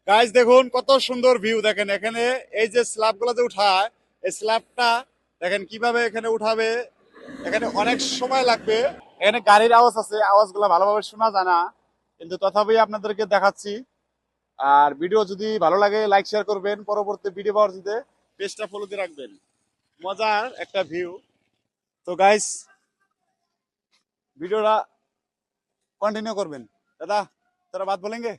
Guys দেখুন কত সুন্দর ভিউ দেখেন এখানে। এই যে স্ল্যাব গুলো যে উঠায়, এই স্ল্যাবটা দেখেন কিভাবে এখানে উঠাবে। এখানে অনেক সময় লাগবে। এখানে গাড়ির আওয়াজ আছে, আওয়াজগুলো ভালোভাবে শোনা যায় না, কিন্তু তথাপি আপনাদেরকে দেখাচ্ছি। আর ভিডিও যদি ভালো লাগে লাইক শেয়ার করবেন, পরবর্তী ভিডিও পাওয়ার জন্য পেজটা ফলো দিয়ে রাখবেন। মজার একটা ভিউ। তো গাইস ভিডিওটা कंटिन्यू करबेन। दादा तेरा बात बोलेंगे।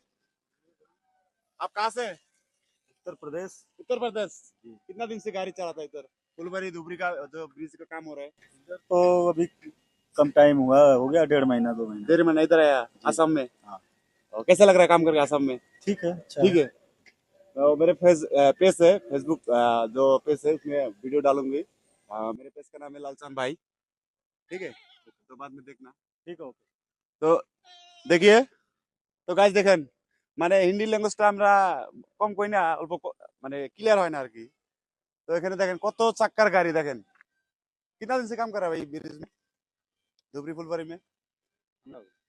आप कहाँ से? उत्तर प्रदेश। उत्तर प्रदेश। कितना दिन से गाड़ी चलाता है इधर? फुलबारी धुबरी का जो ब्रिज का काम हो रहा है। इधर तो अभी कम टाइम हुआ, हो गया 1.5 महीना 2 महीना। देर में इधर आया असम में। हाँ, और कैसा लग रहा है काम करके असम में? ठीक है, अच्छा ठीक है। है। तो मेरे पेज है फेसबुक, जो पेज है उसमें वीडियो डालूंगी। मेरे पेज का नाम है लालचांद भाई। ठीक है, तो बाद में देखना। ठीक है, ओके। तो देखिए, তো গাইজ দেখেন, মানে হিন্দি ল্যাঙ্গুয়েজটা আমরা কম কই না, অল্প মানে ক্লিয়ার হয় না আর কি। তো এখানে দেখেন কত চাক্কার গাড়ি দেখেন। कितना दिन से काम कर रहा है भाई ब्रिज में, धुबरी फुलबारी में?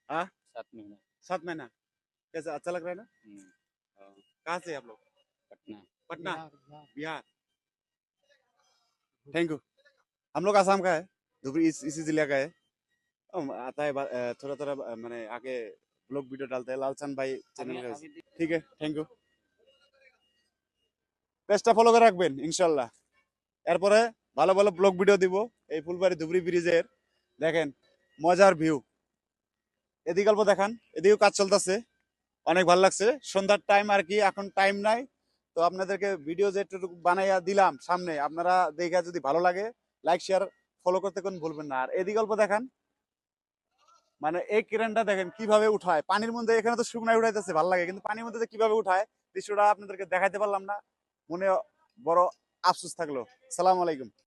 हाँ, 7 महीना। 7 महीना। कैसा अच्छा लग रहा है ना? हाँ। कहाँ से आप लोग? पटना। पटना, बिहार। Thank you. हम लोग आसाम का है, धुबरी इसी जिले का है। आता है थोड़ा थोड़ा मैंने आगे ब्लॉग वीडियो डालते हैं, लालचंद भाई चैनल का। ठीक है, थैंक यू। পেজটা ফলো করে রাখবেন ইনশাল্লাহ। এরপরে ভালো ভালো ব্লগ ভিডিও দিব এই ফুলবাড়ি ধুবড়ি ব্রিজের। দেখেন মজার ভিউ। এদিকে অল্প দেখান, এদিকেও কাজ চলতেছে। অনেক ভালো লাগছে, সন্ধ্যার টাইম আর কি, এখন টাইম নাই। তো আপনাদেরকে ভিডিও যেটুকু বানাইয়া দিলাম সামনে, আপনারা দেখে যদি ভালো লাগে লাইক শেয়ার ফলো করতে কোন ভুলবেন না। আর এদিকে অল্প দেখান, মানে এই ক্রেনটা দেখেন কিভাবে উঠায় পানির মধ্যে। এখানে তো শুকনায় উঠাইতেছে ভালো লাগে, কিন্তু পানির মধ্যে যে কিভাবে উঠায় দৃশ্যটা আপনাদেরকে দেখাইতে পারলাম না। মনে বড় আফসোস থাকলো। সালাম আলাইকুম।